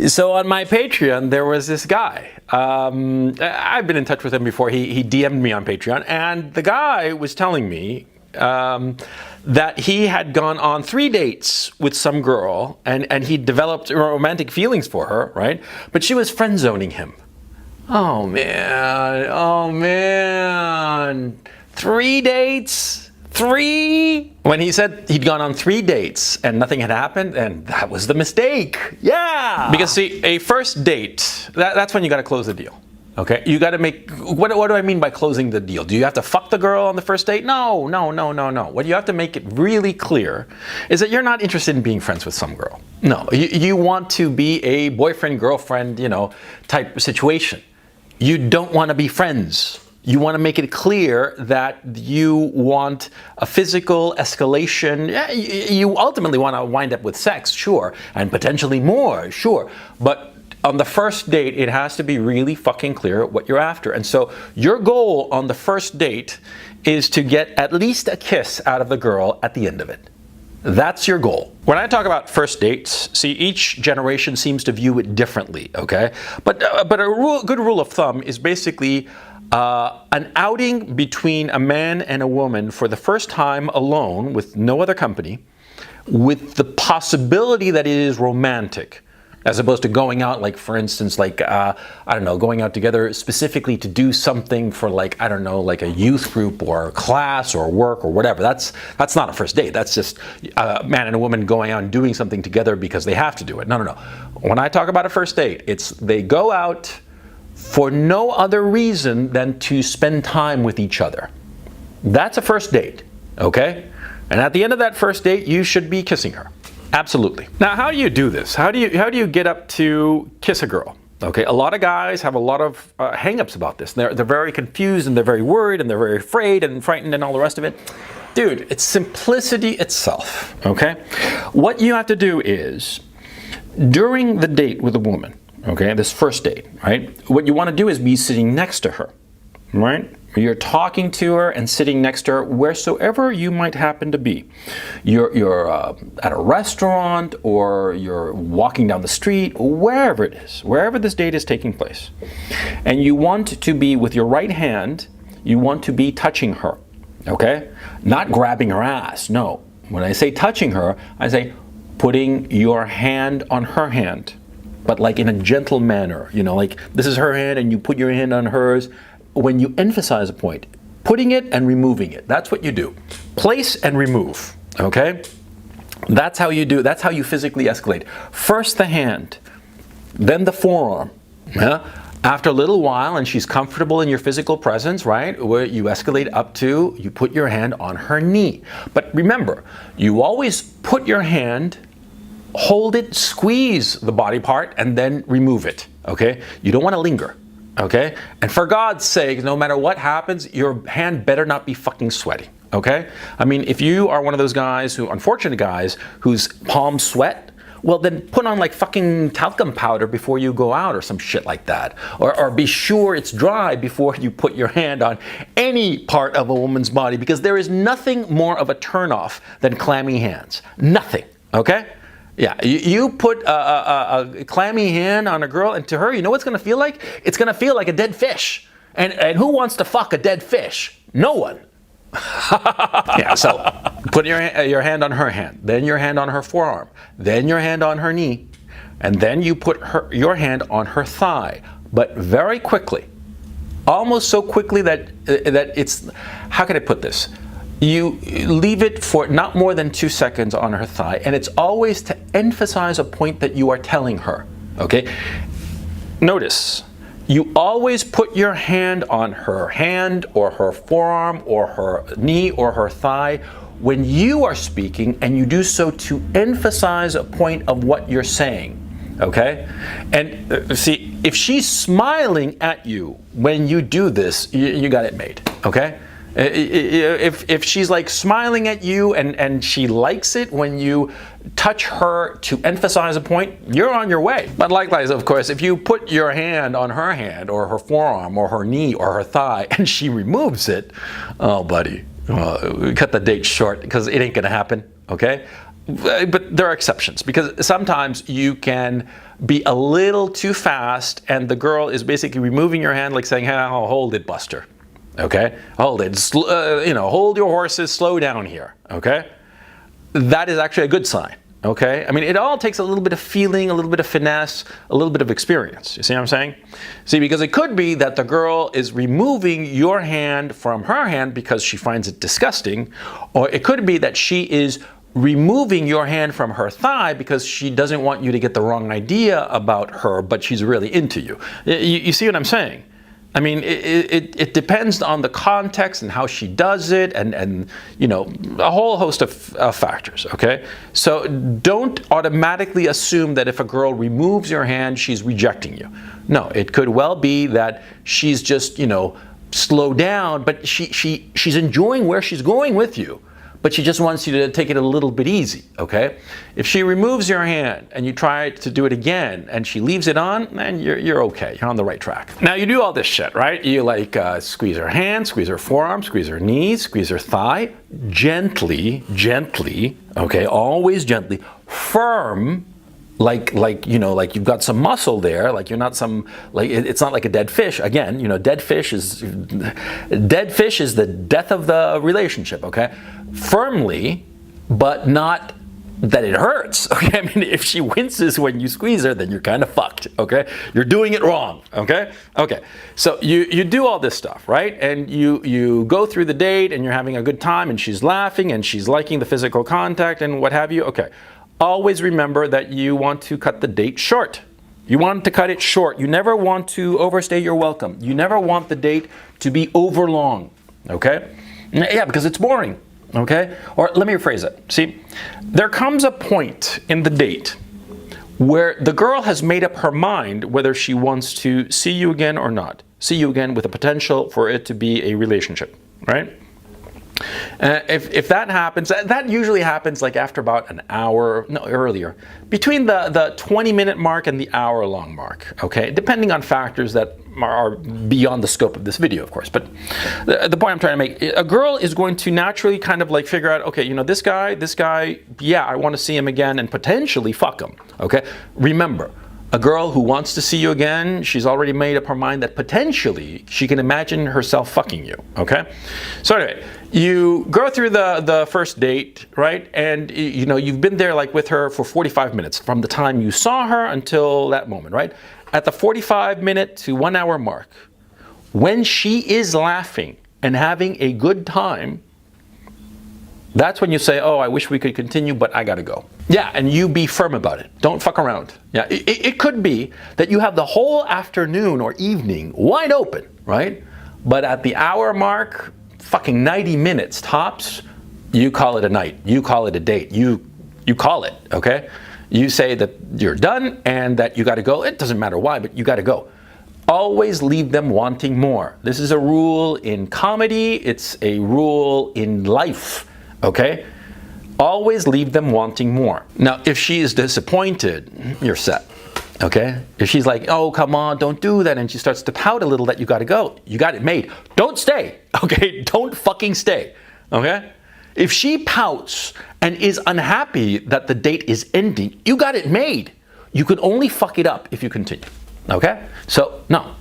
So on my Patreon, there was this guy. I've been in touch with him before. He DM'd me on Patreon, and the guy was telling me that he had gone on 3 dates with some girl, and he developed romantic feelings for her, right? But she was friend zoning him. Oh man, 3 dates? 3? When he said he'd gone on 3 dates and nothing had happened, and that was the mistake. Yeah! Because see, a first date, that's when you gotta close the deal. Okay? You gotta make, what do I mean by closing the deal? Do you have to fuck the girl on the first date? No. What you have to make it really clear is that you're not interested in being friends with some girl. No, you want to be a boyfriend, girlfriend, type situation. You don't want to be friends. You want to make it clear that you want a physical escalation. You ultimately want to wind up with sex, sure, and potentially more, sure. But on the first date, it has to be really fucking clear what you're after. And so your goal on the first date is to get at least a kiss out of the girl at the end of it. That's your goal. When I talk about first dates, see, each generation seems to view it differently, okay? But a good rule of thumb is basically an outing between a man and a woman for the first time alone with no other company, with the possibility that it is romantic, as opposed to going out, like, for instance, like, I don't know, going out together specifically to do something for, like, I don't know, like a youth group or class or work or whatever. That's not a first date. That's just a man and a woman going out and doing something together because they have to do it. No. When I talk about a first date, it's they go out for no other reason than to spend time with each other. That's a first date, okay? And at the end of that first date, you should be kissing her. Absolutely. Now, how do you do this? How do you get up to kiss a girl? Okay, a lot of guys have a lot of hang-ups about this. They're very confused, and they're very worried, and they're very afraid and frightened and all the rest of it. Dude, it's simplicity itself, okay? What you have to do is, during the date with a woman, okay, this first date, right? What you want to do is be sitting next to her, right? You're talking to her and sitting next to her wheresoever you might happen to be. You're at a restaurant, or you're walking down the street, wherever it is, wherever this date is taking place. And you want to be, with your right hand, you want to be touching her, okay? Not grabbing her ass, no. When I say touching her, I say putting your hand on her hand, but like in a gentle manner, like this is her hand and you put your hand on hers. When you emphasize a point, putting it and removing it, that's what you do. Place and remove, okay? That's how you do, that's how you physically escalate. First the hand, then the forearm. Yeah? After a little while, and she's comfortable in your physical presence, right? Where you escalate up to, you put your hand on her knee. But remember, you always put your hand, hold it, squeeze the body part, and then remove it, okay? You don't want to linger. Okay? And for God's sake, no matter what happens, your hand better not be fucking sweaty. Okay? I mean, if you are one of those guys unfortunate guys, whose palms sweat, well then put on like fucking talcum powder before you go out or some shit like that. Or be sure it's dry before you put your hand on any part of a woman's body, because there is nothing more of a turnoff than clammy hands. Nothing. Okay? Yeah, you put a clammy hand on a girl, and to her, you know what's going to feel like? It's going to feel like a dead fish. And who wants to fuck a dead fish? No one. Yeah, so put your hand on her hand, then your hand on her forearm, then your hand on her knee, and then you put your hand on her thigh, but very quickly. Almost so quickly that it's, how can I put this? You leave it for not more than 2 seconds on her thigh, and it's always to emphasize a point that you are telling her, okay? Notice, you always put your hand on her hand or her forearm or her knee or her thigh when you are speaking, and you do so to emphasize a point of what you're saying, okay? And see, if she's smiling at you when you do this, you got it made, okay? If she's like smiling at you and she likes it when you touch her to emphasize a point, you're on your way. But likewise, of course, if you put your hand on her hand or her forearm or her knee or her thigh and she removes it, oh buddy, cut the date short, because it ain't gonna happen, okay? but there are exceptions, because sometimes you can be a little too fast and the girl is basically removing your hand, like saying, hey, oh, hold it, Buster. Okay, hold it, hold your horses, slow down here. Okay, that is actually a good sign. Okay, I mean, it all takes a little bit of feeling, a little bit of finesse, a little bit of experience. You see what I'm saying? See, because it could be that the girl is removing your hand from her hand because she finds it disgusting, or it could be that she is removing your hand from her thigh because she doesn't want you to get the wrong idea about her, but she's really into you. You see what I'm saying? I mean, it depends on the context and how she does it, and you know, a whole host of factors, okay? So don't automatically assume that if a girl removes your hand, she's rejecting you. No, it could well be that she's just, you know, slow down, but she's enjoying where she's going with you, but she just wants you to take it a little bit easy, okay? If she removes your hand and you try to do it again and she leaves it on, then you're okay. You're on the right track. Now you do all this shit, right? You like squeeze her hand, squeeze her forearm, squeeze her knees, squeeze her thigh, gently, okay? Always gently, firm, like you know, like you've got some muscle there, like you're not some, like it's not like a dead fish. Again, you know, dead fish is the death of the relationship, okay? Firmly, but not that it hurts, okay? I mean, if she winces when you squeeze her, then you're kind of fucked, okay? You're doing it wrong, okay? Okay, so you do all this stuff, right? And you go through the date and you're having a good time and she's laughing and she's liking the physical contact and what have you, okay. Always remember that you want to cut the date short. You want to cut it short. You never want to overstay your welcome. You never want the date to be over long, okay? Yeah, because it's boring, okay? Or let me rephrase it. See, there comes a point in the date where the girl has made up her mind whether she wants to see you again or not. See you again with the potential for it to be a relationship, right? If that happens, that usually happens like after about an hour, no, earlier, between the 20-minute mark and the hour-long mark, okay? Depending on factors that are beyond the scope of this video, of course. But the point I'm trying to make, a girl is going to naturally kind of like figure out, okay, you know, this guy, yeah, I want to see him again and potentially fuck him, okay? Remember, a girl who wants to see you again, she's already made up her mind that potentially she can imagine herself fucking you, okay? So anyway, you go through the first date, right? And you know, you've been there like with her for 45 minutes from the time you saw her until that moment, right? At the 45-minute to 1 hour mark, when she is laughing and having a good time, that's when you say, oh, I wish we could continue, but I gotta go. Yeah, and you be firm about it. Don't fuck around. Yeah, it could be that you have the whole afternoon or evening wide open, right? But at the hour mark, fucking 90 minutes tops, you call it a night. You call it a date. You call it, okay? You say that you're done and that you gotta go. It doesn't matter why, but you gotta go. Always leave them wanting more. This is a rule in comedy. It's a rule in life. Okay? Always leave them wanting more. Now, if she is disappointed, you're set. Okay? If she's like, oh, come on, don't do that, and she starts to pout a little that you gotta go, you got it made. Don't stay. Okay? Don't fucking stay. Okay? If she pouts and is unhappy that the date is ending, you got it made. You could only fuck it up if you continue. Okay? So, no.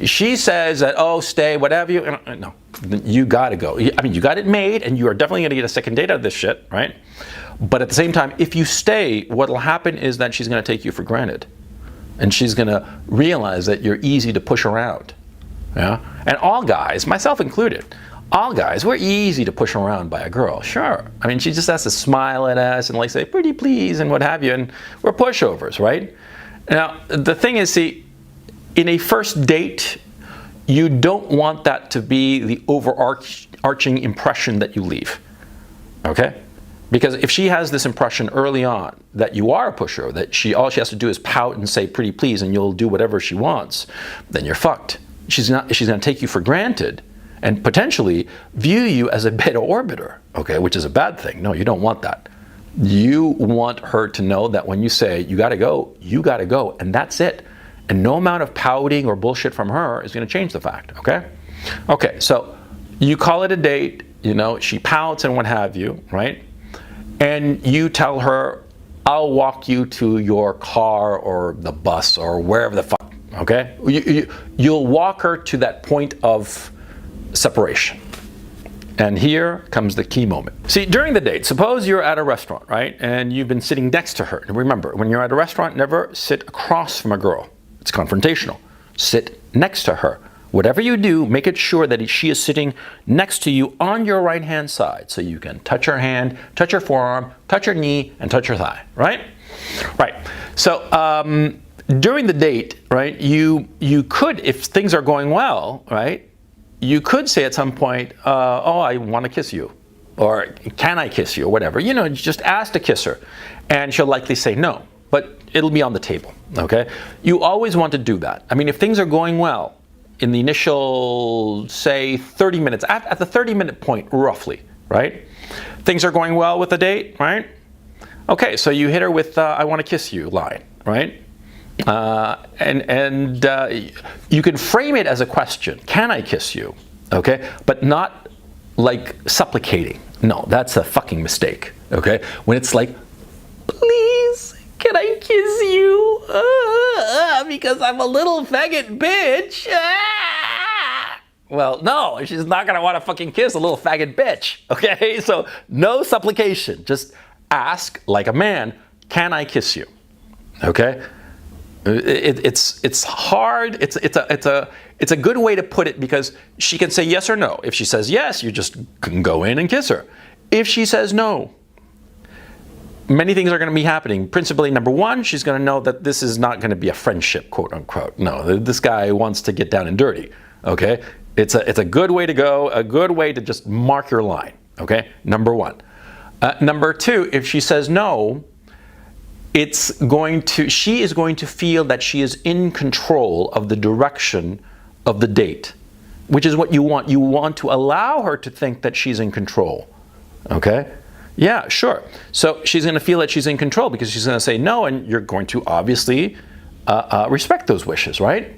She says that, oh, stay, whatever you, no, you gotta go. I mean, you got it made and you are definitely gonna get a second date out of this shit, right? But at the same time, if you stay, what'll happen is that she's gonna take you for granted. And she's gonna realize that you're easy to push around, yeah? And all guys, myself included, all guys, we're easy to push around by a girl, sure. I mean, she just has to smile at us and like say, pretty please, and what have you, and we're pushovers, right? Now, the thing is, see, in a first date, you don't want that to be the overarching impression that you leave, okay? Because if she has this impression early on that you are a pushover, that all she has to do is pout and say pretty please and you'll do whatever she wants, then you're fucked. She's gonna take you for granted and potentially view you as a beta orbiter, okay, which is a bad thing. No, you don't want that. You want her to know that when you say you gotta go, and that's it. And no amount of pouting or bullshit from her is going to change the fact, okay? Okay, so you call it a date, you know, she pouts and what have you, right? and you tell her, I'll walk you to your car or the bus or wherever the fuck, okay? You'll walk her to that point of separation. And here comes the key moment. See, during the date, suppose you're at a restaurant, right? And you've been sitting next to her. And remember, when you're at a restaurant, never sit across from a girl. It's confrontational. Sit next to her. Whatever you do, make it sure that she is sitting next to you on your right-hand side. So you can touch her hand, touch her forearm, touch her knee, and touch her thigh, right? Right. So during the date, right, you could, if things are going well, right, you could say at some point, oh, I want to kiss you, or can I kiss you, or whatever. You know, just ask to kiss her, and she'll likely say no, but it'll be on the table, okay? You always want to do that. I mean, if things are going well, in the initial, say, 30 minutes, at the 30-minute point, roughly, right? Things are going well with the date, right? Okay, so you hit her with, I want to kiss you line, right? You can frame it as a question. Can I kiss you? Okay, but not like supplicating. No, that's a fucking mistake. Okay, when it's like, please, can I kiss you? Because I'm a little faggot bitch. Well, no, she's not gonna want to fucking kiss a little faggot bitch. Okay, so no supplication. Just ask like a man. Can I kiss you? Okay. It's hard. It's a good way to put it because she can say yes or no. If she says yes, you just can go in and kiss her. If she says no, many things are going to be happening. Principally, number one, she's going to know that this is not going to be a friendship, quote unquote. No, this guy wants to get down and dirty. Okay, it's a good way to go. A good way to just mark your line. Okay, number one. Number two, if she says no, she is going to feel that she is in control of the direction of the date, which is what you want. You want to allow her to think that she's in control. Okay? Yeah, sure. So she's going to feel that she's in control because she's going to say no, and you're going to obviously respect those wishes, right?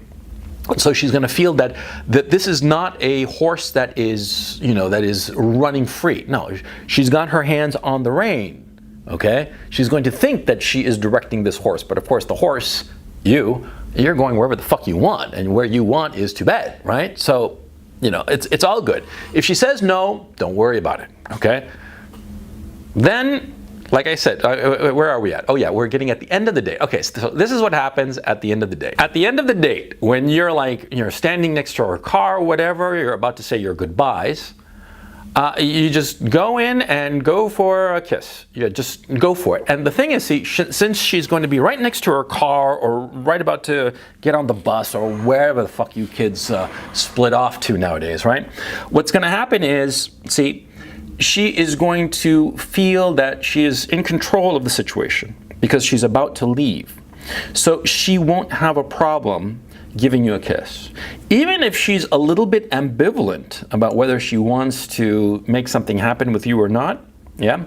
So she's going to feel that this is not a horse that is, that is running free. No, she's got her hands on the rein. Okay, she's going to think that she is directing this horse, but of course the horse, you're going wherever the fuck you want, and where you want is to bed, right? So, it's all good. If she says no, don't worry about it. Okay. Then, like I said, where are we at? Oh yeah, we're getting at the end of the day. Okay, so this is what happens at the end of the day. At the end of the date, when you're standing next to her car or whatever, you're about to say your goodbyes. You just go in and go for a kiss. You just go for it. And the thing is, since she's going to be right next to her car or right about to get on the bus or wherever the fuck you kids split off to nowadays, right? What's going to happen is, she is going to feel that she is in control of the situation because she's about to leave. So she won't have a problem giving you a kiss. Even if she's a little bit ambivalent about whether she wants to make something happen with you or not, yeah,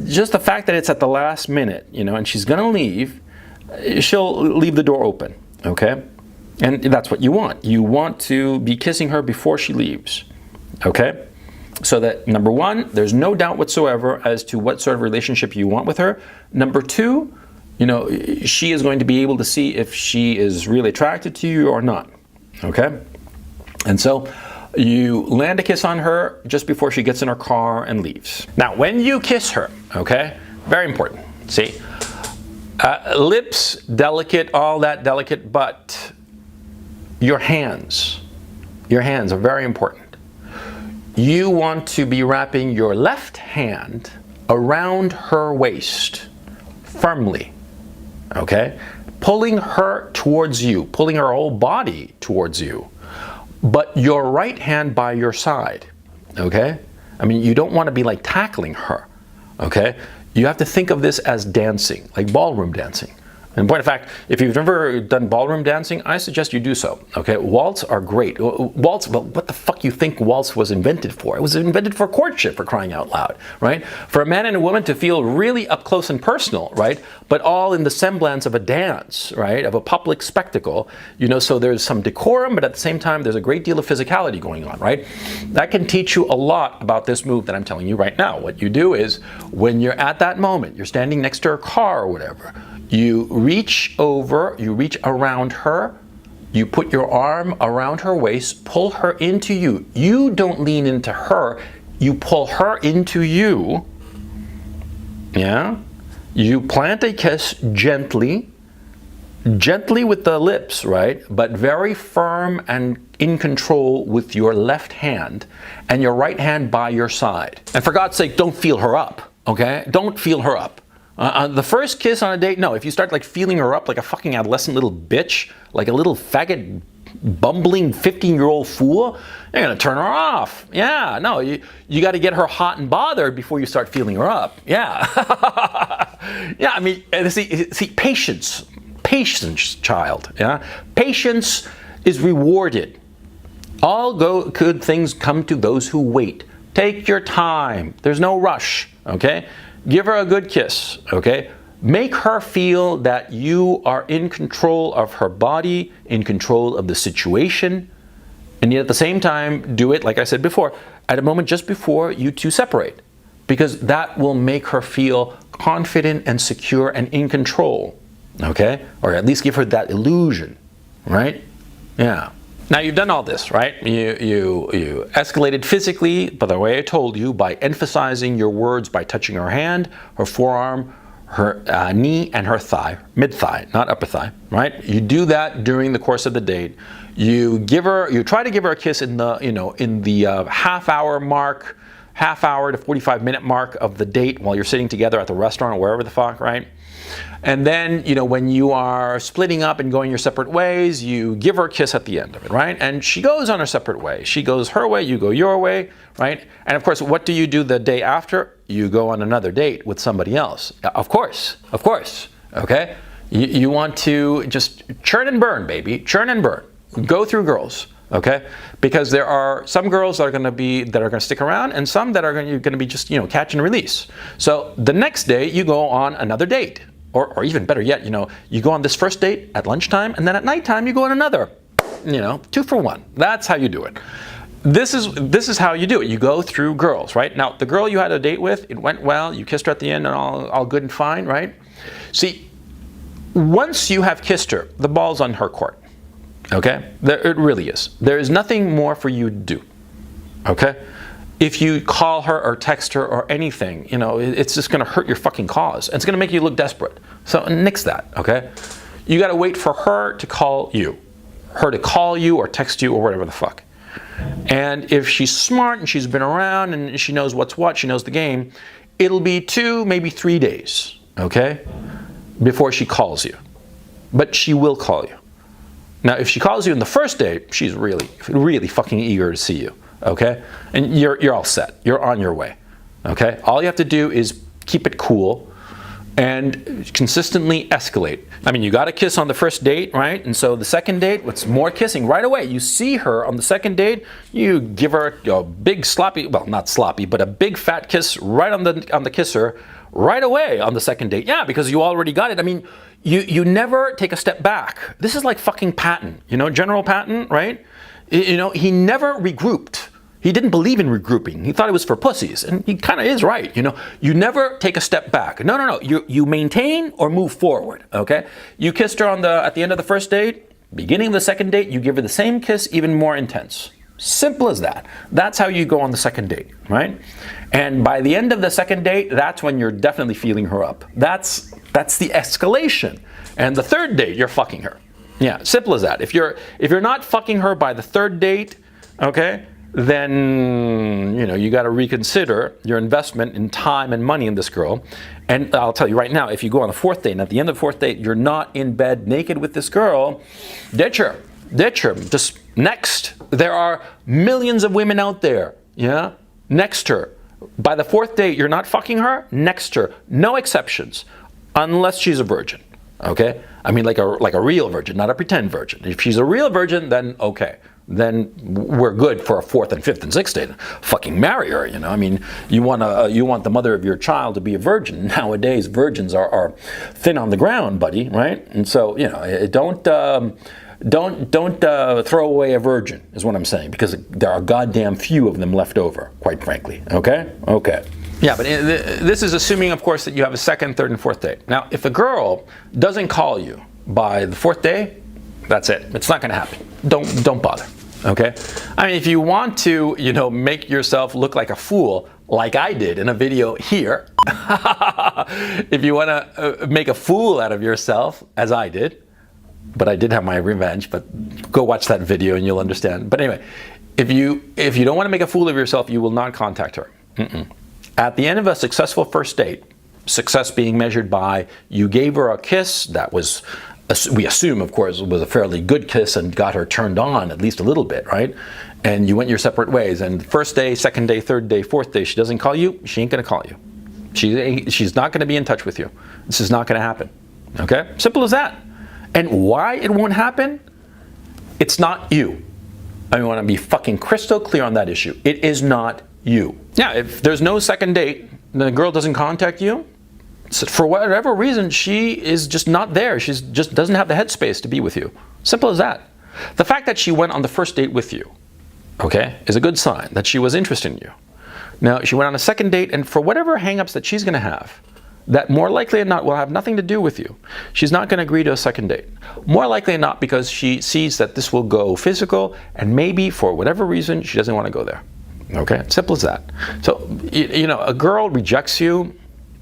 just the fact that it's at the last minute, and she's gonna leave, she'll leave the door open, okay? And that's what you want. You want to be kissing her before she leaves, okay? So that, number one, there's no doubt whatsoever as to what sort of relationship you want with her. Number two, she is going to be able to see if she is really attracted to you or not, okay? And so you land a kiss on her just before she gets in her car and leaves. Now, when you kiss her, okay, very important, lips, delicate, all that delicate, but your hands are very important. You want to be wrapping your left hand around her waist firmly. Okay, pulling her towards you, pulling her whole body towards you, but your right hand by your side. Okay, I mean, you don't want to be like tackling her. Okay, you have to think of this as dancing, like ballroom dancing. In point of fact, if you've never done ballroom dancing, I suggest you do so. Okay, waltz are great. Waltz, well, what the fuck you think waltz was invented for? It was invented for courtship, for crying out loud, right? For a man and a woman to feel really up close and personal, right? But all in the semblance of a dance, right? Of a public spectacle, you know. So there's some decorum, but at the same time, there's a great deal of physicality going on, right? That can teach you a lot about this move that I'm telling you right now. What you do is, when you're at that moment, you're standing next to her car or whatever. You reach over, you reach around her, you put your arm around her waist, pull her into you. You don't lean into her, you pull her into you. Yeah? You plant a kiss gently, gently with the lips, right? But very firm and in control with your left hand and your right hand by your side. And for God's sake, don't feel her up, okay? Don't feel her up. The first kiss on a date, no. If you start like feeling her up like a fucking adolescent little bitch, like a little faggot, bumbling 15-year-old fool, you're gonna turn her off. Yeah, no, you got to get her hot and bothered before you start feeling her up. Yeah, yeah. I mean, see, patience, child. Yeah, patience is rewarded. All good things come to those who wait. Take your time. There's no rush. Okay. Give her a good kiss, okay? Make her feel that you are in control of her body, in control of the situation, and yet at the same time, do it, like I said before, at a moment just before you two separate, because that will make her feel confident and secure and in control, okay? Or at least give her that illusion, right? Yeah. Now you've done all this, right? You escalated physically, by the way I told you, by emphasizing your words, by touching her hand, her forearm, her knee, and her thigh, mid-thigh, not upper thigh, right? You do that during the course of the date. You try to give her a kiss in the, in the half hour to 45-minute mark of the date while you're sitting together at the restaurant or wherever the fuck, right? And then, when you are splitting up and going your separate ways, you give her a kiss at the end of it, right? And she goes on her separate way. She goes her way, you go your way, right? And of course, what do you do the day after? You go on another date with somebody else. Of course, okay? You want to just churn and burn, baby, churn and burn. Go through girls, okay? Because there are some girls that are going to stick around, and some that are going to be just catch and release. So the next day you go on another date, or even better yet, you go on this first date at lunchtime, and then at nighttime you go on another, 2 for 1. That's how you do it. This is how you do it. You go through girls, right? Now the girl you had a date with, it went well. You kissed her at the end, and all good and fine, right? See, once you have kissed her, the ball's on her court. Okay? It really is. There is nothing more for you to do. Okay? If you call her or text her or anything, it's just going to hurt your fucking cause. It's going to make you look desperate. So nix that, okay? You got to wait for her to call you. Her to call you or text you or whatever the fuck. And if she's smart and she's been around and she knows what's what, she knows the game, it'll be 2, maybe 3 days, okay? Before she calls you. But she will call you. Now, if she calls you in the first date, she's really, really fucking eager to see you, okay? And you're all set. You're on your way, okay? All you have to do is keep it cool and consistently escalate. I mean, you got a kiss on the first date, right? And so the second date, what's more kissing? Right away, you see her on the second date, you give her a big sloppy, well, not sloppy, but a big fat kiss right on the kisser right away on the second date. Yeah, because you already got it. I mean, you never take a step back. This is like fucking Patton, General Patton, right? He never regrouped. He didn't believe in regrouping. He thought it was for pussies, and he kind of is right. You never take a step back. No. You maintain or move forward. Okay. You kissed her at the end of the first date. Beginning of the second date, you give her the same kiss, even more intense. Simple as that. That's how you go on the second date, right? And by the end of the second date, that's when you're definitely feeling her up. That's the escalation. And the third date, you're fucking her. Yeah, simple as that. If you're not fucking her by the third date, okay, then you got to reconsider your investment in time and money in this girl. And I'll tell you right now, if you go on the fourth date and at the end of the fourth date you're not in bed naked with this girl, ditch her. Just next. There are millions of women out there. Yeah, next her. By the fourth date you're not fucking her. Next her. No exceptions, unless she's a virgin. Okay? I mean like a real virgin, not a pretend virgin. If she's a real virgin, then okay. Then we're good for a 4th and 5th and 6th date. Fucking marry her, you know. I mean, you want the mother of your child to be a virgin. Nowadays, virgins are thin on the ground, buddy, right? And so, you know, don't throw away a virgin, is what I'm saying, because there are goddamn few of them left over, quite frankly. Okay? Okay. Yeah, but this is assuming, of course, that you have a 2nd, 3rd, and 4th date. Now, if a girl doesn't call you by the 4th day, that's it. It's not going to happen. Don't bother. Okay? I mean, if you want to, you know, make yourself look like a fool, like I did in a video here, if you want to make a fool out of yourself, as I did, but I did have my revenge, but go watch that video and you'll understand. But anyway, if you don't want to make a fool of yourself, you will not contact her. At the end of a successful first date, success being measured by you gave her a kiss that was, we assume, of course, was a fairly good kiss and got her turned on at least a little bit, right? And you went your separate ways. And first day, 2nd day, 3rd day, 4th day, she doesn't call you, she ain't going to call you. She's not going to be in touch with you. This is not going to happen. Okay? Simple as that. And why it won't happen? It's not you. I want to be fucking crystal clear on that issue. It is not you. Yeah, if there's no 2nd date, the girl doesn't contact you, so for whatever reason, she is just not there. She just doesn't have the headspace to be with you. Simple as that. The fact that she went on the 1st date with you, okay, is a good sign that she was interested in you. Now, she went on a 2nd date, and for whatever hangups that she's going to have, that more likely than not will have nothing to do with you. She's not going to agree to a 2nd date. More likely than not because she sees that this will go physical, and maybe for whatever reason, she doesn't want to go there. Okay, simple as that. So, you know, a girl rejects you,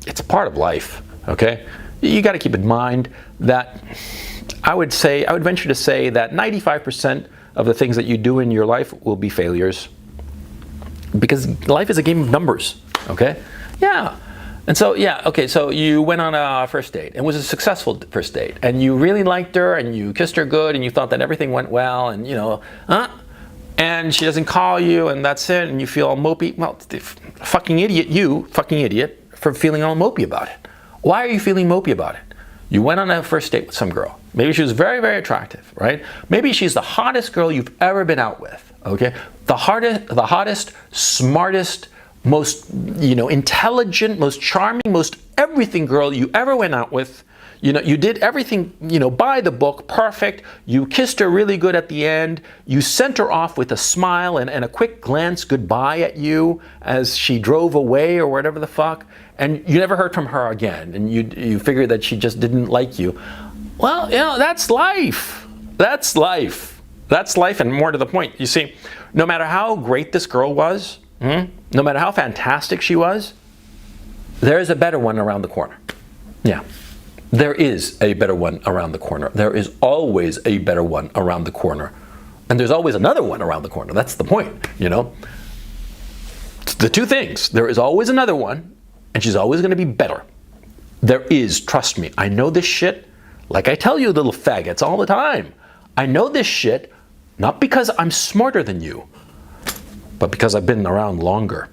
it's a part of life, okay? You got to keep in mind that I would venture to say that 95% of the things that you do in your life will be failures. Because life is a game of numbers, okay? Yeah. And so, yeah, okay, so you went on a first date, and it was a successful first date, and you really liked her, and you kissed her good, and you thought that everything went well, and, you know, and she doesn't call you, and that's it, and you feel all mopey. Well, fucking idiot, for feeling all mopey about it. Why are you feeling mopey about it? You went on a first date with some girl. Maybe she was very, very attractive, right? Maybe she's the hottest girl you've ever been out with, okay? The hottest, smartest, most, you know, intelligent, most charming, most everything girl you ever went out with. You know, you did everything, you know, by the book, perfect. You kissed her really good at the end. You sent her off with a smile and a quick glance goodbye at you as she drove away or whatever the fuck. And you never heard from her again. And you figured that she just didn't like you. Well, you know, that's life. That's life. That's life, and more to the point. You see, no matter how great this girl was, no matter how fantastic she was, there is a better one around the corner. Yeah. There is a better one around the corner. There is always a better one around the corner. And there's always another one around the corner. That's the point, you know? It's the two things. There is always another one, and she's always going to be better. There is, trust me. I know this shit like I tell you little faggots all the time. I know this shit not because I'm smarter than you, but because I've been around longer.